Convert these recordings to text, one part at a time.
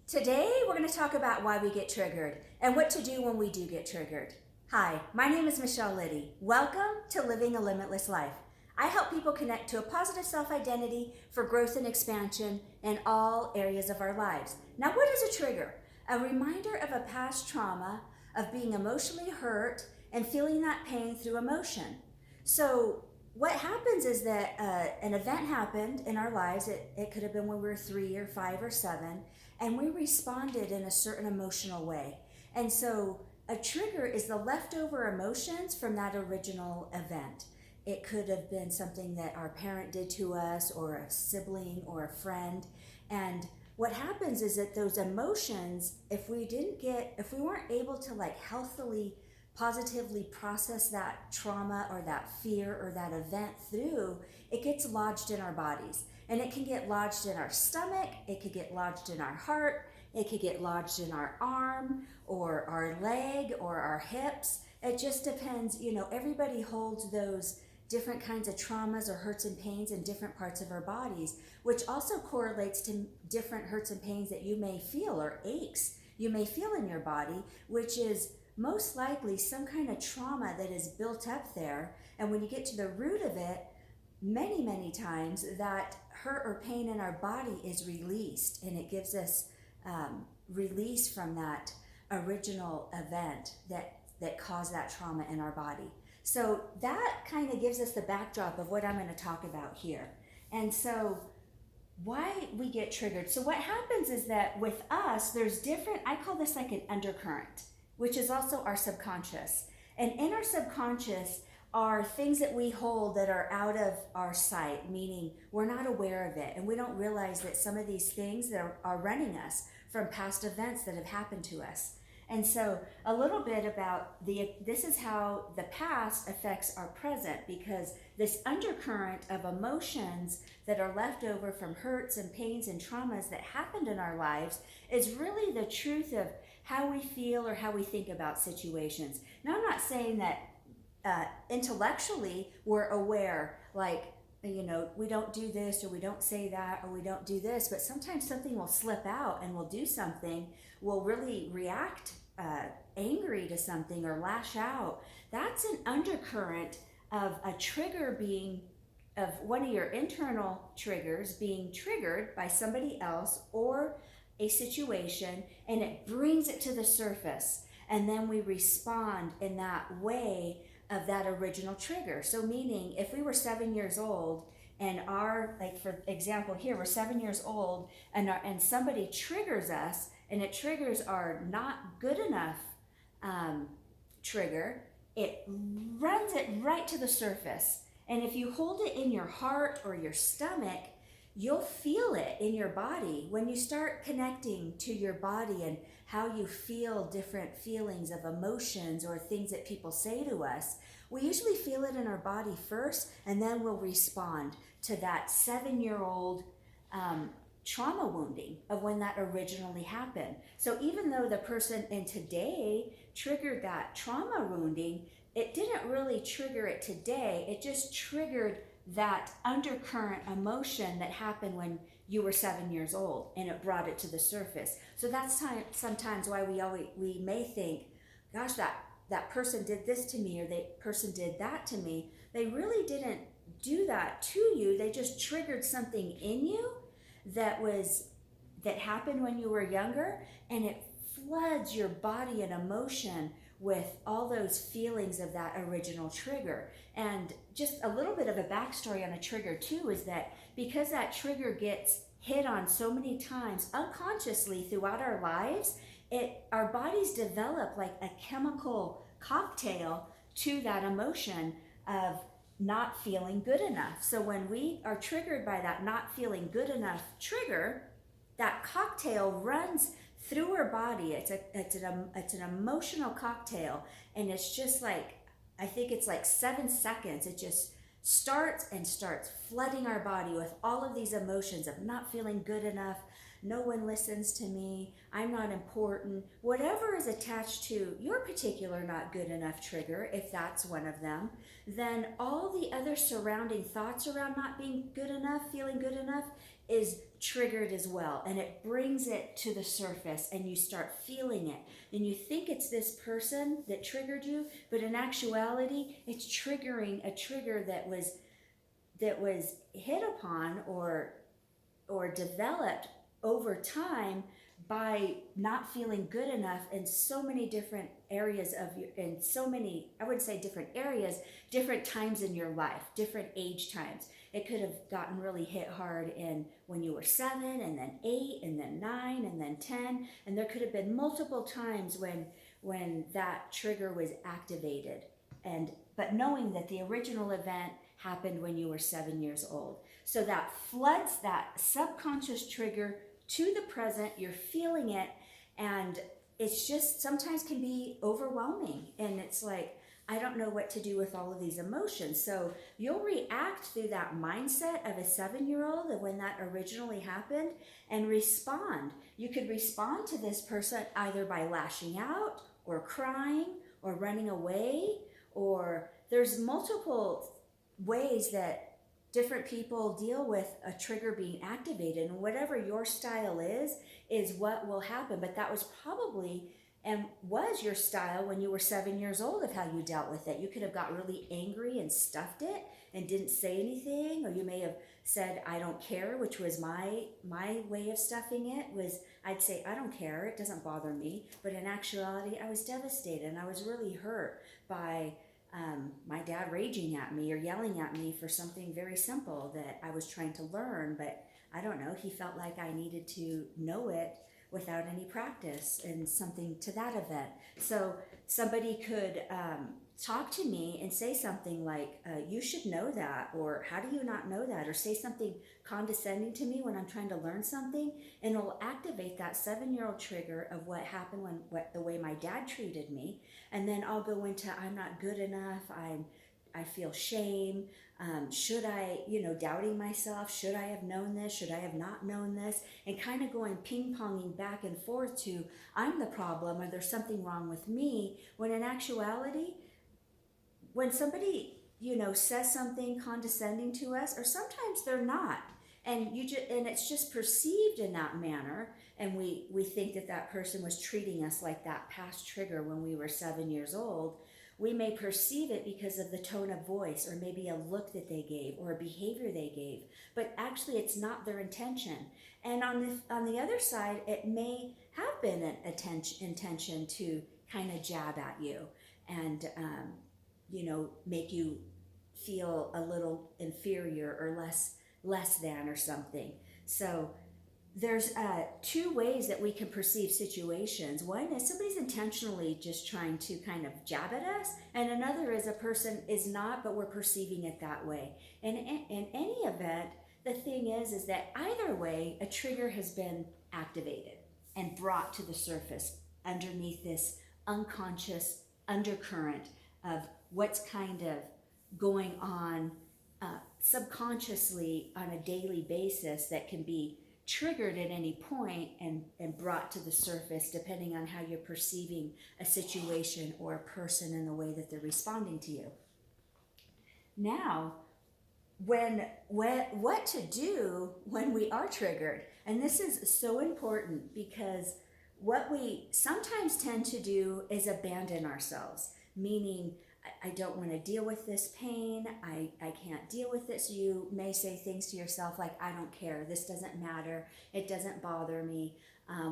Today, we're going to talk about why we get triggered and what to do when we do get triggered. Hi, my name is Michelle Liddy. Welcome to Living a Limitless Life. I help people connect to a positive self identity for growth and expansion in all areas of our lives. Now, what is a trigger? A reminder of a past trauma, of being emotionally hurt and feeling that pain through emotion. So, what happens is that an event happened in our lives. It could have been when we were 3 or 5 or 7, and we responded in a certain emotional way. And so a trigger is the leftover emotions from that original event. It could have been something that our parent did to us, or a sibling, or a friend. And what happens is that those emotions, if we weren't able to healthily, positively process that trauma or that fear or that event through, it gets lodged in our bodies. And it can get lodged in our stomach, it could get lodged in our heart, it could get lodged in our arm or our leg or our hips. It just depends. Everybody holds those different kinds of traumas or hurts and pains in different parts of our bodies, which also correlates to different hurts and pains that you may feel, or aches you may feel in your body, which is most likely some kind of trauma that is built up there. And when you get to the root of it, many times that hurt or pain in our body is released, and it gives us release from that original event that caused that trauma in our body. So that kind of gives us the backdrop of what I'm going to talk about here. And so why we get triggered. So what happens is that with us, there's different, I call this like an undercurrent, which is also our subconscious. And in our subconscious are things that we hold that are out of our sight, meaning we're not aware of it, and we don't realize that some of these things that are running us from past events that have happened to us. And so a little bit about this is how the past affects our present, because this undercurrent of emotions that are left over from hurts and pains and traumas that happened in our lives is really the truth of how we feel or how we think about situations. Now, I'm not saying that intellectually we're aware, we don't do this, or we don't say that, or we don't do this, but sometimes something will slip out and we'll do something, we'll really react angry to something or lash out. That's an undercurrent of a trigger of one of your internal triggers being triggered by somebody else or a situation, and it brings it to the surface. And then we respond in that way of that original trigger. So meaning, if we were 7 years old and for example here, we're 7 years old and somebody triggers us, and it triggers our not good enough trigger, it runs it right to the surface. And if you hold it in your heart or your stomach, you'll feel it in your body. When you start connecting to your body and how you feel different feelings of emotions or things that people say to us, we usually feel it in our body first, and then we'll respond to that 7-year-old trauma wounding of when that originally happened. So even though the person in today triggered that trauma wounding, it didn't really trigger it today. It just triggered that undercurrent emotion that happened when you were 7 years old, and it brought it to the surface. So that's sometimes why we may think, gosh, that person did this to me, or that person did that to me. They really didn't do that to you. They just triggered something in you that happened when you were younger, and it floods your body and emotion with all those feelings of that original trigger. And just a little bit of a backstory on a trigger too is that because that trigger gets hit on so many times unconsciously throughout our lives, our bodies develop like a chemical cocktail to that emotion of not feeling good enough. So when we are triggered by that not feeling good enough trigger, that cocktail runs through our body. It's an emotional cocktail, and it's just I think it's 7 seconds. It just starts flooding our body with all of these emotions of not feeling good enough, no one listens to me, I'm not important, whatever is attached to your particular not good enough trigger, if that's one of them, then all the other surrounding thoughts around not being good enough, feeling good enough, is triggered as well, and it brings it to the surface, and you start feeling it, and you think it's this person that triggered you, but in actuality it's triggering a trigger that was hit upon or developed over time by not feeling good enough in so many different areas of your, in so many, I would say different areas, different times in your life, different age times. It could have gotten really hit hard in when you were 7, and then 8, and then 9, and then 10, and there could have been multiple times when that trigger was activated. But knowing that the original event happened when you were 7 years old. So that floods that subconscious trigger to the present, you're feeling it, and it's just sometimes can be overwhelming. And it's like, I don't know what to do with all of these emotions. So you'll react through that mindset of a 7-year-old of when that originally happened and respond. You could respond to this person either by lashing out or crying or running away, or there's multiple ways that different people deal with a trigger being activated, and whatever your style is what will happen. But that was probably and was your style when you were 7 years old of how you dealt with it. You could have got really angry and stuffed it and didn't say anything, or you may have said, I don't care, which was my way of stuffing it. Was I'd say, I don't care, it doesn't bother me. But in actuality, I was devastated, and I was really hurt by my dad raging at me or yelling at me for something very simple that I was trying to learn. But I don't know, he felt like I needed to know it without any practice, and something to that event. So somebody could talk to me and say something like, you should know that, or how do you not know that, or say something condescending to me when I'm trying to learn something, and it'll activate that 7-year-old trigger of what happened the way my dad treated me. And then I'll go into, I'm not good enough, I feel shame, should I, doubting myself, should I have known this, should I have not known this, and kind of going ping-ponging back and forth to, I'm the problem, or there's something wrong with me, when in actuality, when somebody, says something condescending to us, or sometimes they're not, and it's just perceived in that manner, and we think that person was treating us like that past trigger when we were 7 years old. We may perceive it because of the tone of voice, or maybe a look that they gave, or a behavior they gave, but actually it's not their intention. And on the other side, it may have been an intention to kind of jab at you and make you feel a little inferior or less than or something. So there's 2 ways that we can perceive situations. One is somebody's intentionally just trying to kind of jab at us, and another is a person is not, but we're perceiving it that way. And in any event, the thing is that either way, a trigger has been activated and brought to the surface underneath this unconscious undercurrent of what's kind of going on subconsciously on a daily basis that can be triggered at any point and brought to the surface depending on how you're perceiving a situation or a person and the way that they're responding to you. Now, what to do when we are triggered. And this is so important, because what we sometimes tend to do is abandon ourselves, meaning I don't want to deal with this pain, I can't deal with it. So you may say things to yourself like, I don't care, this doesn't matter, it doesn't bother me.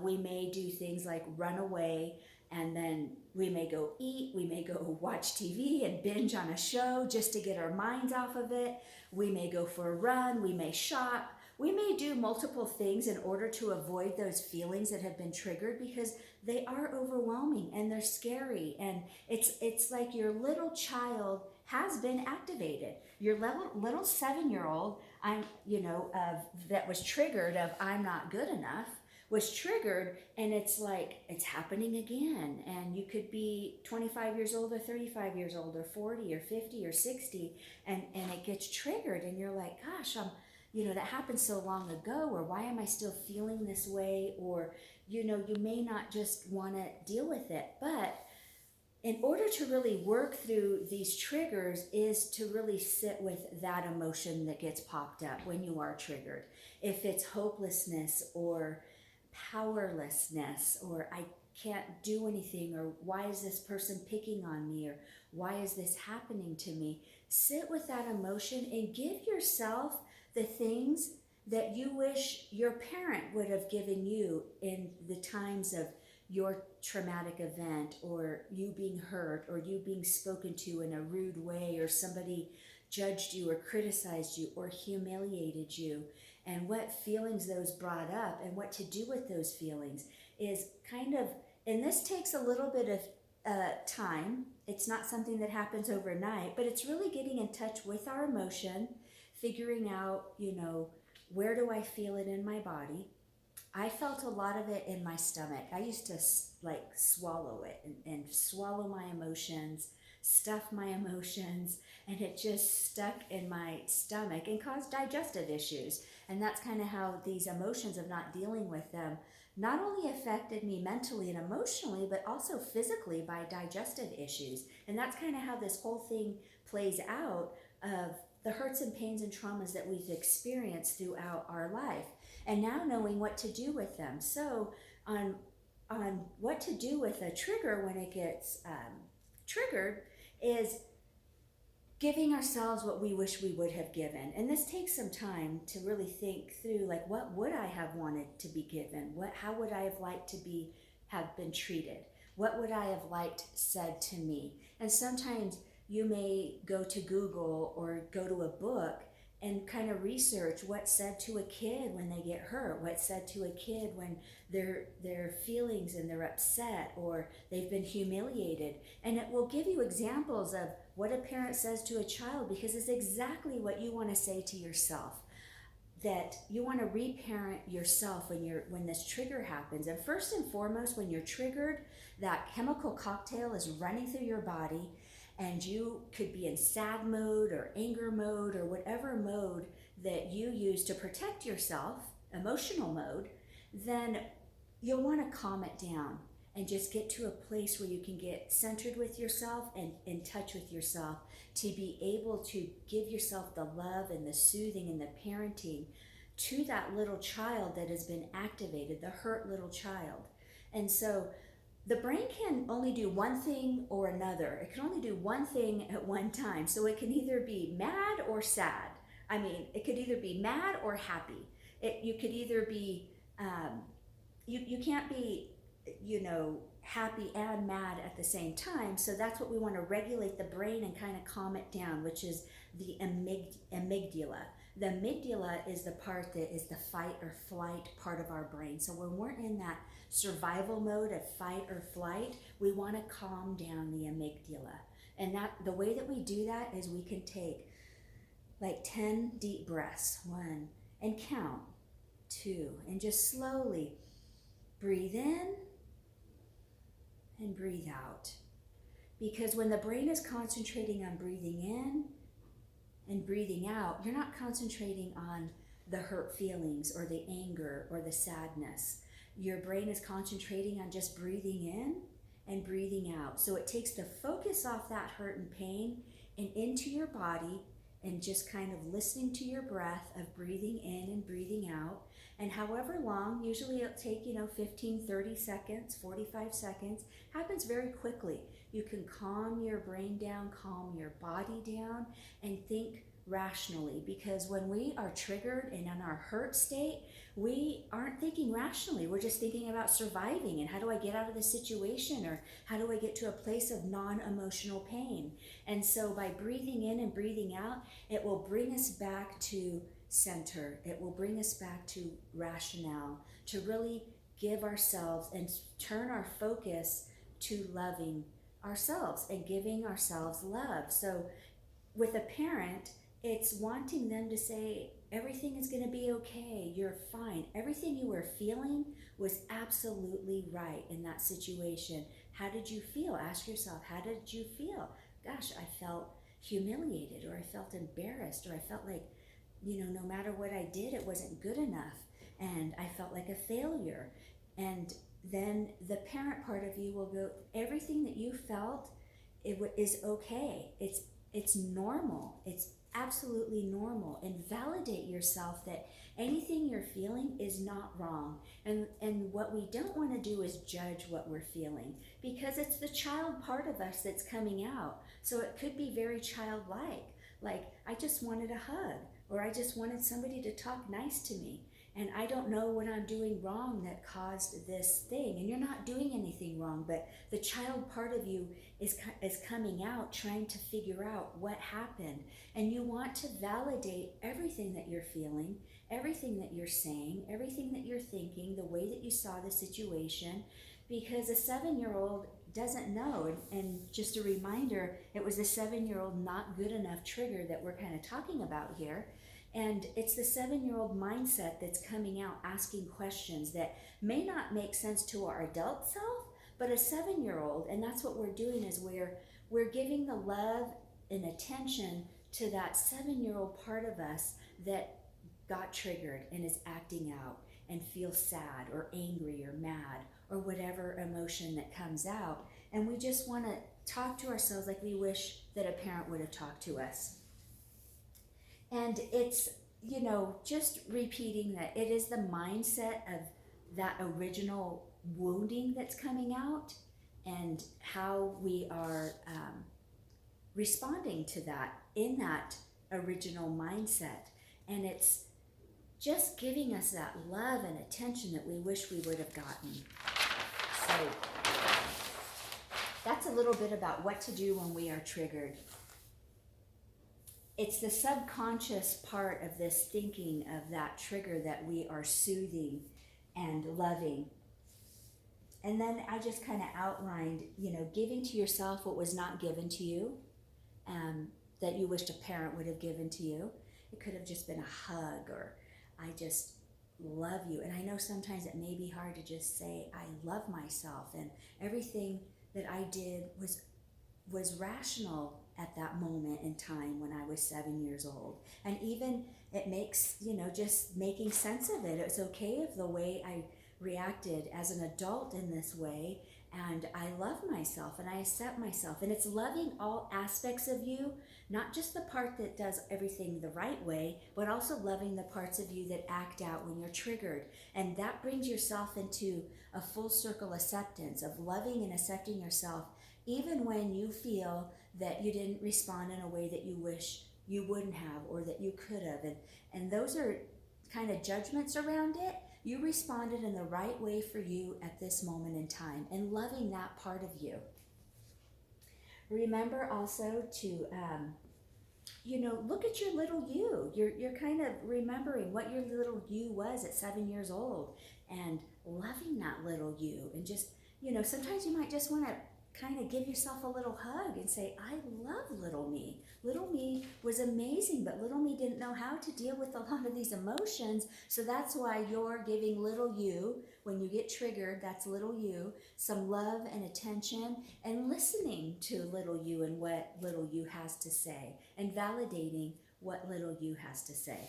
We may do things like run away, and then we may go eat, we may go watch TV and binge on a show just to get our minds off of it. We may go for a run, we may shop. We may do multiple things in order to avoid those feelings that have been triggered, because they are overwhelming and they're scary. And it's like your little child has been activated. Your little 7-year-old, that was triggered of I'm not good enough, was triggered, and it's like it's happening again. And you could be 25 years old or 35 years old or 40 or 50 or 60, and it gets triggered, and you're like, gosh, that happened so long ago, or why am I still feeling this way? Or, you may not just want to deal with it. But in order to really work through these triggers is to really sit with that emotion that gets popped up when you are triggered. If it's hopelessness or powerlessness, or I can't do anything, or why is this person picking on me, or why is this happening to me, sit with that emotion and give yourself the things that you wish your parent would have given you in the times of your traumatic event, or you being hurt, or you being spoken to in a rude way, or somebody judged you or criticized you or humiliated you, and what feelings those brought up and what to do with those feelings is kind of, and this takes a little bit of time. It's not something that happens overnight, but it's really getting in touch with our emotion, figuring out, where do I feel it in my body? I felt a lot of it in my stomach. I used to swallow it and swallow my emotions, stuff my emotions, and it just stuck in my stomach and caused digestive issues. And that's kind of how these emotions of not dealing with them not only affected me mentally and emotionally, but also physically by digestive issues. And that's kind of how this whole thing plays out, of the hurts and pains and traumas that we've experienced throughout our life, and now knowing what to do with them. So on what to do with a trigger when it gets triggered is giving ourselves what we wish we would have given. And this takes some time to really think through, like, what would I have wanted to be given? How would I have liked to have been treated? What would I have liked said to me? And sometimes you may go to Google or go to a book and kind of research what's said to a kid when they get hurt, what's said to a kid when their feelings and they're upset or they've been humiliated. And it will give you examples of what a parent says to a child, because it's exactly what you want to say to yourself. That you want to reparent yourself when this trigger happens. And first and foremost, when you're triggered, that chemical cocktail is running through your body, and you could be in sad mode or anger mode or whatever mode that you use to protect yourself, emotional mode, then you'll want to calm it down and just get to a place where you can get centered with yourself and in touch with yourself, to be able to give yourself the love and the soothing and the parenting to that little child that has been activated, the hurt little child. And so the brain can only do one thing or another. It can only do one thing at one time. So it can either be mad or sad. I mean, it could either be mad or happy. You could either be, you can't be, happy and mad at the same time. So that's what we want to regulate the brain and kind of calm it down, which is the amygdala. The amygdala is the part that is the fight or flight part of our brain. So when we're in that survival mode of fight or flight, we want to calm down the amygdala. And the way that we do that is we can take like 10 deep breaths, 1, and count 2, and just slowly breathe in and breathe out. Because when the brain is concentrating on breathing in and breathing out, you're not concentrating on the hurt feelings or the anger or the sadness. Your brain is concentrating on just breathing in and breathing out. So it takes the focus off that hurt and pain and into your body, and just kind of listening to your breath of breathing in and breathing out. And however long, usually it'll take, 15, 30 seconds, 45 seconds, happens very quickly. You can calm your brain down, calm your body down, and think rationally. Because when we are triggered and in our hurt state, we aren't thinking rationally. We're just thinking about surviving and how do I get out of this situation, or how do I get to a place of non-emotional pain. And so by breathing in and breathing out, it will bring us back to center. It will bring us back to rationale, to really give ourselves and turn our focus to loving ourselves and giving ourselves love. So with a parent, it's wanting them to say, everything is going to be okay, you're fine. Everything you were feeling was absolutely right in that situation. How did you feel? Ask yourself, how did you feel? Gosh, I felt humiliated, or I felt embarrassed, or I felt like, no matter what I did, it wasn't good enough, and I felt like a failure. And then the parent part of you will go, everything that you felt is okay. It's normal. It's absolutely normal. And validate yourself that anything you're feeling is not wrong. And what we don't want to do is judge what we're feeling, because it's the child part of us that's coming out. So it could be very childlike. Like, I just wanted a hug, or I just wanted somebody to talk nice to me. And I don't know what I'm doing wrong that caused this thing. And you're not doing anything wrong, but the child part of you is coming out, trying to figure out what happened. And you want to validate everything that you're feeling, everything that you're saying, everything that you're thinking, the way that you saw the situation, because a 7-year-old doesn't know. And just a reminder, it was the 7-year-old not good enough trigger that we're kind of talking about here. And it's the 7-year-old mindset that's coming out, asking questions that may not make sense to our adult self, but a 7-year-old, and that's what we're doing, is we're giving the love and attention to that 7-year-old part of us that got triggered and is acting out and feels sad or angry or mad or whatever emotion that comes out. And we just want to talk to ourselves like we wish that a parent would have talked to us. And it's, just repeating that it is the mindset of that original wounding that's coming out, and how we are responding to that in that original mindset. And it's just giving us that love and attention that we wish we would have gotten. So that's a little bit about what to do when we are triggered. It's the subconscious part of this thinking of that trigger that we are soothing and loving. And then I just kind of outlined, giving to yourself what was not given to you, that you wished a parent would have given to you. It could have just been a hug, or I just love you. And I know sometimes it may be hard to just say, I love myself, and everything that I did was rational at that moment in time when I was 7 years old. And even it makes, just making sense of it. It's okay if the way I reacted as an adult in this way, and I love myself and I accept myself. And it's loving all aspects of you, not just the part that does everything the right way, but also loving the parts of you that act out when you're triggered. And that brings yourself into a full circle acceptance of loving and accepting yourself, even when you feel that you didn't respond in a way that you wish you wouldn't have, or that you could have. And those are kind of judgments around it. You responded in the right way for you at this moment in time, and loving that part of you. Remember also to, look at your little you. You're kind of remembering what your little you was at 7 years old, and loving that little you. And just, sometimes you might just want to kind of give yourself a little hug and say, I love little me. Little me was amazing, but little me didn't know how to deal with a lot of these emotions. So that's why you're giving little you, when you get triggered, that's little you, some love and attention, and listening to little you and what little you has to say, and validating what little you has to say.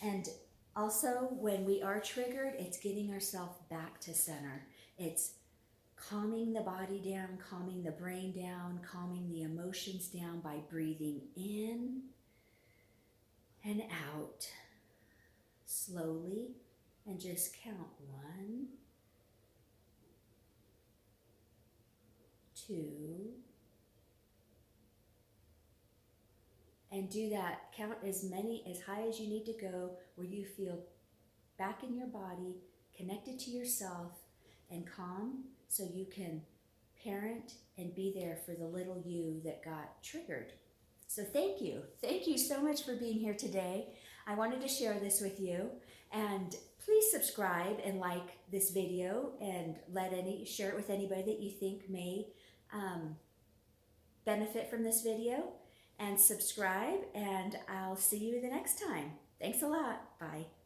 And also, when we are triggered, it's getting ourselves back to center. It's calming the body down, calming the brain down, calming the emotions down by breathing in and out slowly, and just count 1, 2, and do that. Count as high as you need to go, where you feel back in your body, connected to yourself, and calm, so you can parent and be there for the little you that got triggered. So thank you. Thank you so much for being here today. I wanted to share this with you, and please subscribe and like this video, and share it with anybody that you think may benefit from this video, and subscribe, and I'll see you the next time. Thanks a lot. Bye.